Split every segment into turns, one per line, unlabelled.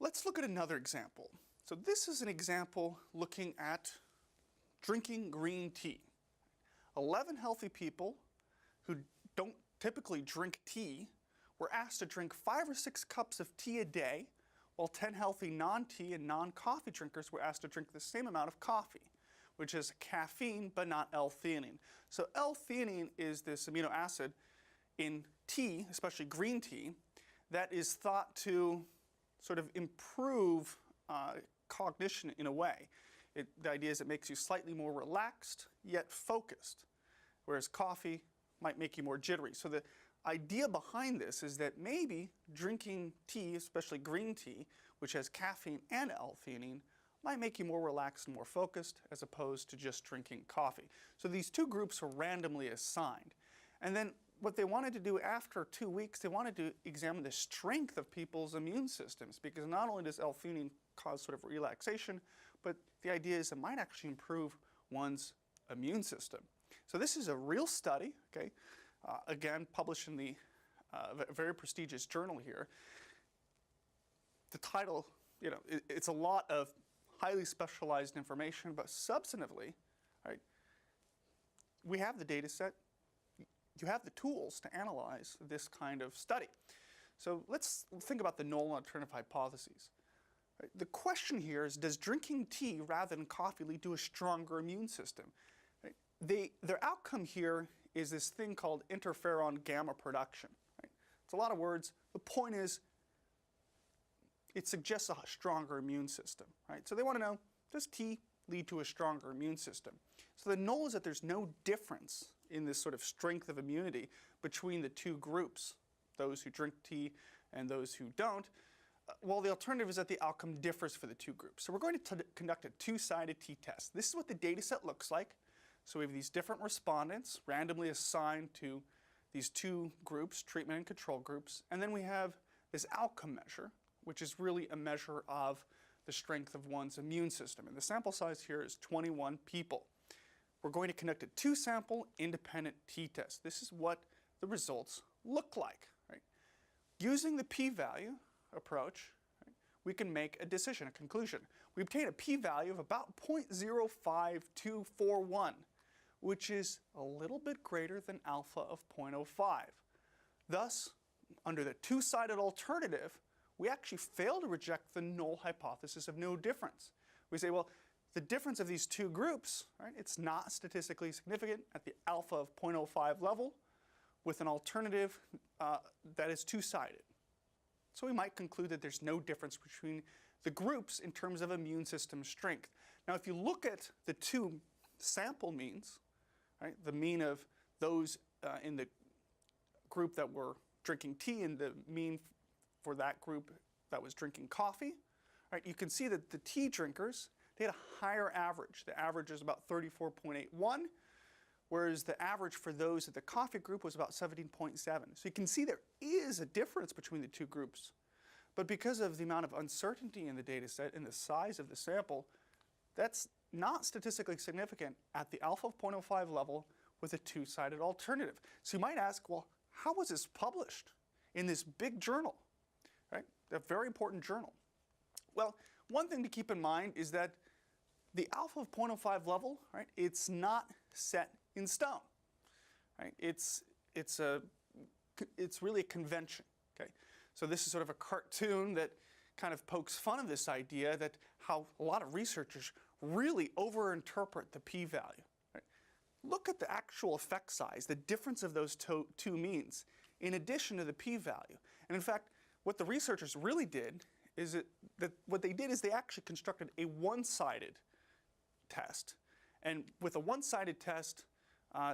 Let's look at another example. So this is an example looking at drinking green tea. 11 healthy people who don't typically drink tea were asked to drink 5 or 6 cups of tea a day, while 10 healthy non-tea and non-coffee drinkers were asked to drink the same amount of coffee, which is caffeine but not L-theanine. So L-theanine is this amino acid in tea, especially green tea, that is thought to sort of improve cognition in a way. The idea is it makes you slightly more relaxed, yet focused, whereas coffee might make you more jittery. So the idea behind this is that maybe drinking tea, especially green tea, which has caffeine and L-theanine, might make you more relaxed and more focused as opposed to just drinking coffee. So these two groups were randomly assigned. And then what they wanted to do after 2 weeks, they wanted to examine the strength of people's immune systems, because not only does L-theanine cause sort of relaxation, but the idea is it might actually improve one's immune system. So this is a real study, okay? Again, published in the very prestigious journal here. The title, it's a lot of highly specialized information, but substantively, right, we have the data set. You have the tools to analyze this kind of study. So let's think about the null and alternative hypotheses. Right? The question here is, does drinking tea rather than coffee lead to a stronger immune system? Right? Their outcome here is this thing called interferon gamma production. Right? It's a lot of words. The point is, it suggests a stronger immune system. Right? So they want to know, does tea lead to a stronger immune system? So the null is that there's no difference in this sort of strength of immunity between the two groups, those who drink tea and those who don't, while the alternative is that the outcome differs for the two groups. So we're going to conduct a two-sided t-test. This is what the data set looks like. So we have these different respondents randomly assigned to these two groups, treatment and control groups, and then we have this outcome measure, which is really a measure of the strength of one's immune system. And the sample size here is 21 people. We're going to conduct a two-sample independent t-test. This is what the results look like. Right? Using the p-value approach, right, we can make a decision, a conclusion. We obtain a p-value of about 0.05241, which is a little bit greater than alpha of 0.05. Thus, under the two-sided alternative, we actually fail to reject the null hypothesis of no difference. We say, well, the difference of these two groups, right, it's not statistically significant at the alpha of 0.05 level with an alternative that is two-sided. So we might conclude that there's no difference between the groups in terms of immune system strength. Now, if you look at the two sample means, right, the mean of those in the group that were drinking tea and the mean for that group that was drinking coffee, right, you can see that the tea drinkers, they had a higher average. The average is about 34.81, whereas the average for those at the coffee group was about 17.7. So you can see there is a difference between the two groups. But because of the amount of uncertainty in the data set and the size of the sample, that's not statistically significant at the alpha of 0.05 level with a two-sided alternative. So you might ask, well, how was this published in this big journal, right? A very important journal. Well, one thing to keep in mind is that the alpha of 0.05 level, right, it's not set in stone, right? It's really a convention, okay? So this is sort of a cartoon that kind of pokes fun of this idea that how a lot of researchers really overinterpret the p-value. Right? Look at the actual effect size, the difference of those two means, in addition to the p-value. And in fact, what the researchers really did is what they did is they actually constructed a one-sided test. And with a one-sided test,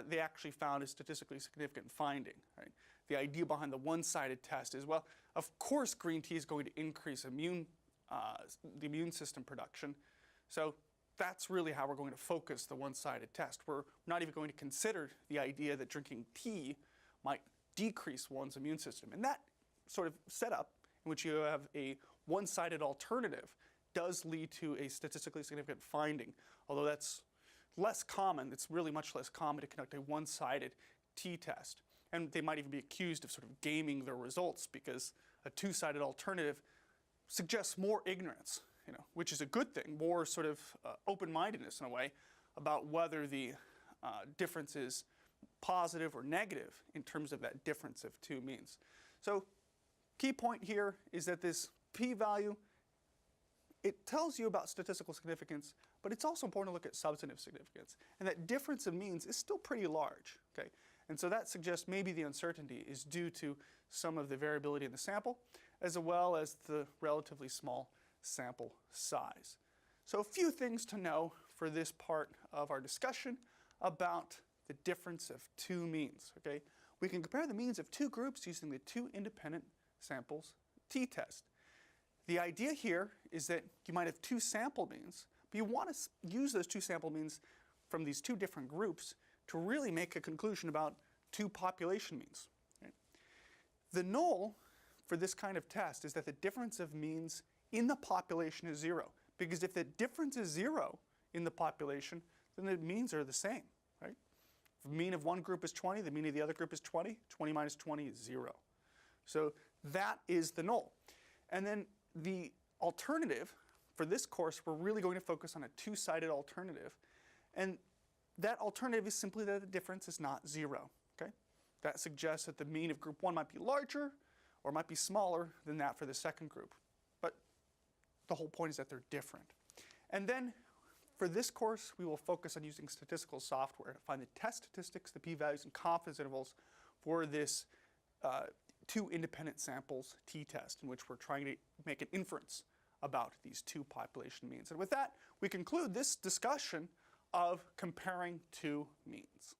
they actually found a statistically significant finding. Right? The idea behind the one-sided test is, well, of course green tea is going to increase the immune system production. So that's really how we're going to focus the one-sided test. We're not even going to consider the idea that drinking tea might decrease one's immune system. And that sort of setup in which you have a one-sided alternative does lead to a statistically significant finding, although that's less common. It's really much less common to conduct a one-sided t-test. And they might even be accused of sort of gaming their results because a two-sided alternative suggests more ignorance, which is a good thing, more sort of open-mindedness in a way about whether the difference is positive or negative in terms of that difference of two means. So key point here is that this p-value, it tells you about statistical significance, but it's also important to look at substantive significance. And that difference of means is still pretty large, okay? And so that suggests maybe the uncertainty is due to some of the variability in the sample, as well as the relatively small sample size. So a few things to know for this part of our discussion about the difference of two means, okay? We can compare the means of two groups using the two independent samples t-test. The idea here is that you might have two sample means, but you want to use those two sample means from these two different groups to really make a conclusion about two population means. Right? The null for this kind of test is that the difference of means in the population is 0. Because if the difference is 0 in the population, then the means are the same. Right? If the mean of one group is 20, the mean of the other group is 20. 20 minus 20 is 0. So that is the null. And then the alternative for this course, we're really going to focus on a two-sided alternative. And that alternative is simply that the difference is not 0. Okay? That suggests that the mean of group 1 might be larger or might be smaller than that for the second group. But the whole point is that they're different. And then for this course, we will focus on using statistical software to find the test statistics, the p-values, and confidence intervals for this two independent samples t-test in which we're trying to make an inference about these two population means. And with that, we conclude this discussion of comparing two means.